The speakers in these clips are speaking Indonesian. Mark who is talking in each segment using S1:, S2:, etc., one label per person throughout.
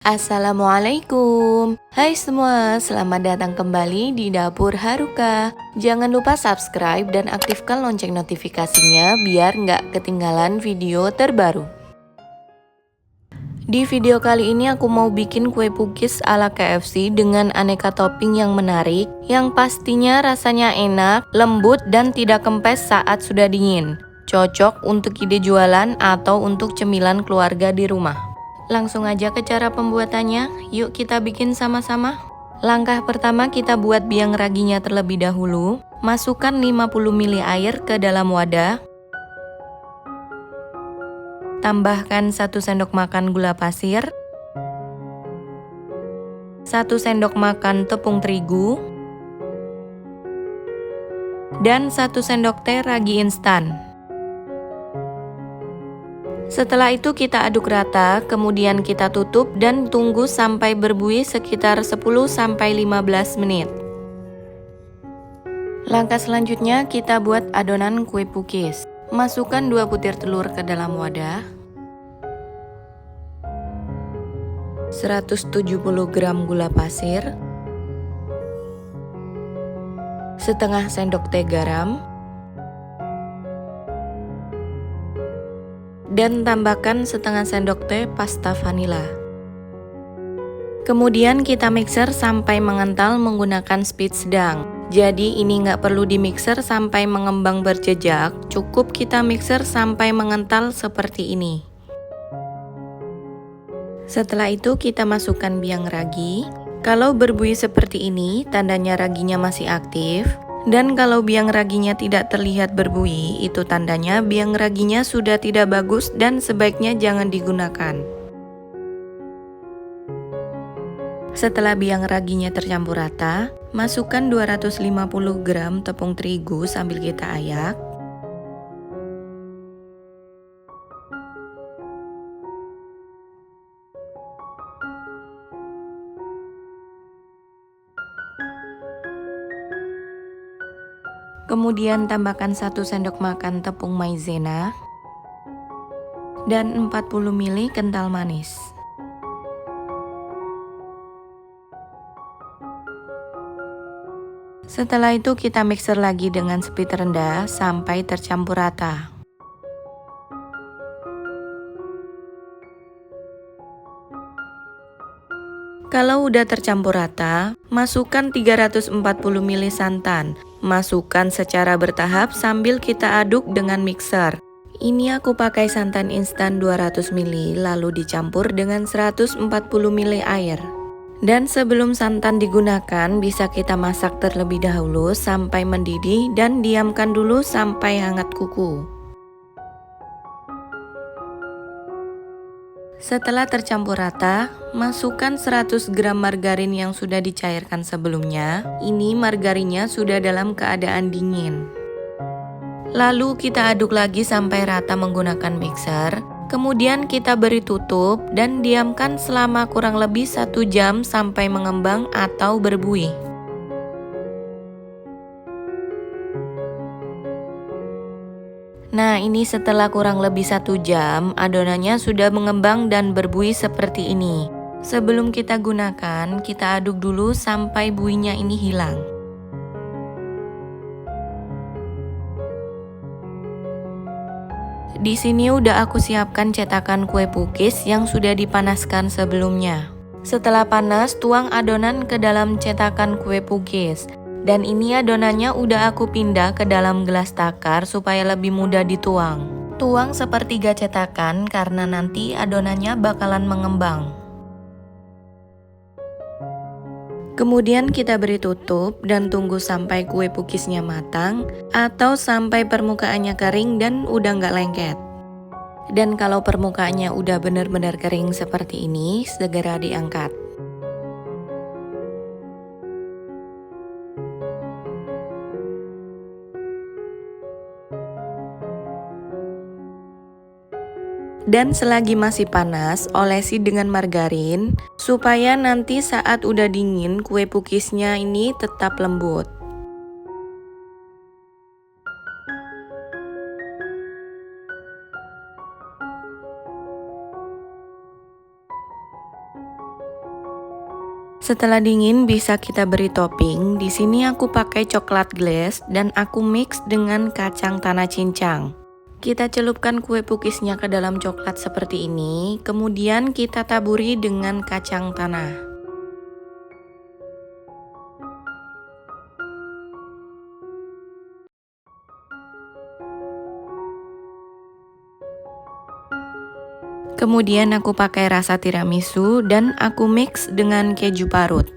S1: Assalamualaikum. Hai semua, selamat datang kembali di Dapur Haruka. Jangan lupa subscribe dan aktifkan lonceng notifikasinya biar nggak ketinggalan video terbaru. Di video kali ini aku mau bikin kue pukis ala KFC dengan aneka topping yang menarik, yang pastinya rasanya enak, lembut, dan tidak kempes saat sudah dingin. Cocok untuk ide jualan atau untuk cemilan keluarga di rumah. Langsung aja ke cara pembuatannya, yuk kita bikin sama-sama. Langkah pertama kita buat biang raginya terlebih dahulu. Masukkan 50 ml air ke dalam wadah. Tambahkan 1 sendok makan gula pasir, 1 sendok makan tepung terigu, dan 1 sendok teh ragi instan. Setelah itu kita aduk rata, kemudian kita tutup dan tunggu sampai berbuih sekitar 10-15 menit. Langkah selanjutnya kita buat adonan kue pukis. Masukkan 2 butir telur ke dalam wadah, 170 gram gula pasir, setengah sendok teh garam, dan tambahkan setengah sendok teh pasta vanila. Kemudian kita mixer sampai mengental menggunakan speed sedang. Jadi ini nggak perlu dimixer sampai mengembang berjejak, cukup kita mixer sampai mengental seperti ini. Setelah itu kita masukkan biang ragi. Kalau berbuih seperti ini, tandanya raginya masih aktif. Dan kalau biang raginya tidak terlihat berbuih, itu tandanya biang raginya sudah tidak bagus dan sebaiknya jangan digunakan. Setelah biang raginya tercampur rata, masukkan 250 gram tepung terigu sambil kita ayak. Kemudian tambahkan 1 sendok makan tepung maizena dan 40 ml kental manis. Setelah itu kita mixer lagi dengan speed rendah sampai tercampur rata. Kalau udah tercampur rata, masukkan 340 ml santan. Masukkan secara bertahap sambil kita aduk dengan mixer. Ini aku pakai santan instan 200 ml lalu dicampur dengan 140 ml air. Dan sebelum santan digunakan, bisa kita masak terlebih dahulu sampai mendidih dan diamkan dulu sampai hangat kuku. Setelah tercampur rata, masukkan 100 gram margarin yang sudah dicairkan sebelumnya. Ini margarinnya sudah dalam keadaan dingin. Lalu kita aduk lagi sampai rata menggunakan mixer. Kemudian kita beri tutup dan diamkan selama kurang lebih 1 jam sampai mengembang atau berbuih. Nah, ini setelah kurang lebih 1 jam, adonannya sudah mengembang dan berbuih seperti ini. Sebelum kita gunakan, kita aduk dulu sampai buihnya ini hilang. Di sini udah aku siapkan cetakan kue pukis yang sudah dipanaskan sebelumnya. Setelah panas, tuang adonan ke dalam cetakan kue pukis. Dan ini adonannya udah aku pindah ke dalam gelas takar supaya lebih mudah dituang. Tuang sepertiga cetakan karena nanti adonannya bakalan mengembang. Kemudian kita beri tutup dan tunggu sampai kue pukisnya matang atau sampai permukaannya kering dan udah nggak lengket. Dan kalau permukaannya udah benar-benar kering seperti ini, segera diangkat. Dan selagi masih panas, olesi dengan margarin supaya nanti saat udah dingin kue pukisnya ini tetap lembut. Setelah dingin bisa kita beri topping. Di sini aku pakai coklat glaze dan aku mix dengan kacang tanah cincang. Kita celupkan kue pukisnya ke dalam coklat seperti ini, kemudian kita taburi dengan kacang tanah. Kemudian aku pakai rasa tiramisu dan aku mix dengan keju parut.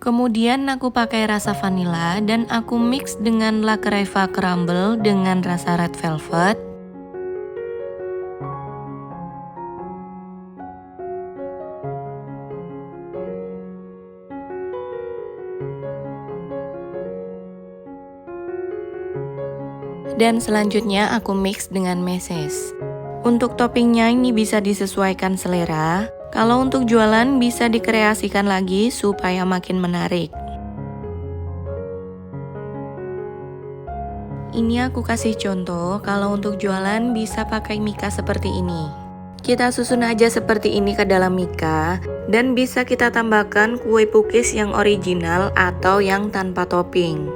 S1: Kemudian aku pakai rasa vanila dan aku mix dengan La Creva crumble dengan rasa red velvet. Dan selanjutnya aku mix dengan meses. Untuk toppingnya ini bisa disesuaikan selera. Kalau untuk jualan bisa dikreasikan lagi supaya makin menarik. Ini aku kasih contoh, kalau untuk jualan bisa pakai mika seperti ini. Kita susun aja seperti ini ke dalam mika, dan bisa kita tambahkan kue pukis yang original atau yang tanpa topping.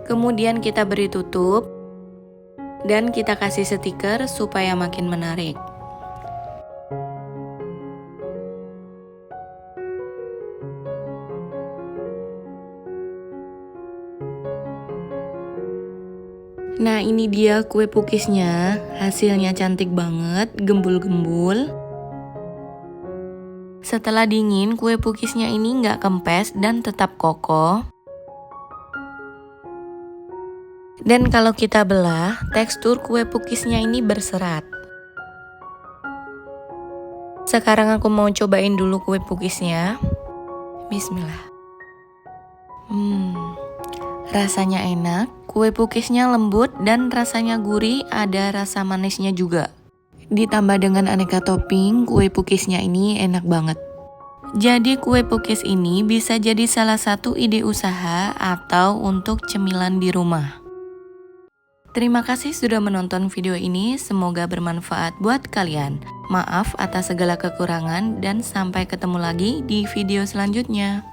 S1: Kemudian kita beri tutup dan kita kasih stiker supaya makin menarik. Nah, ini dia kue pukisnya, hasilnya cantik banget, gembul-gembul. Setelah dingin, kue pukisnya ini nggak kempes dan tetap kokoh. Dan kalau kita belah, tekstur kue pukisnya ini berserat. Sekarang aku mau cobain dulu kue pukisnya. Bismillah. Rasanya enak, kue pukisnya lembut dan rasanya gurih, ada rasa manisnya juga. Ditambah dengan aneka topping, kue pukisnya ini enak banget. Jadi kue pukis ini bisa jadi salah satu ide usaha atau untuk cemilan di rumah. Terima kasih sudah menonton video ini, semoga bermanfaat buat kalian. Maaf atas segala kekurangan dan sampai ketemu lagi di video selanjutnya.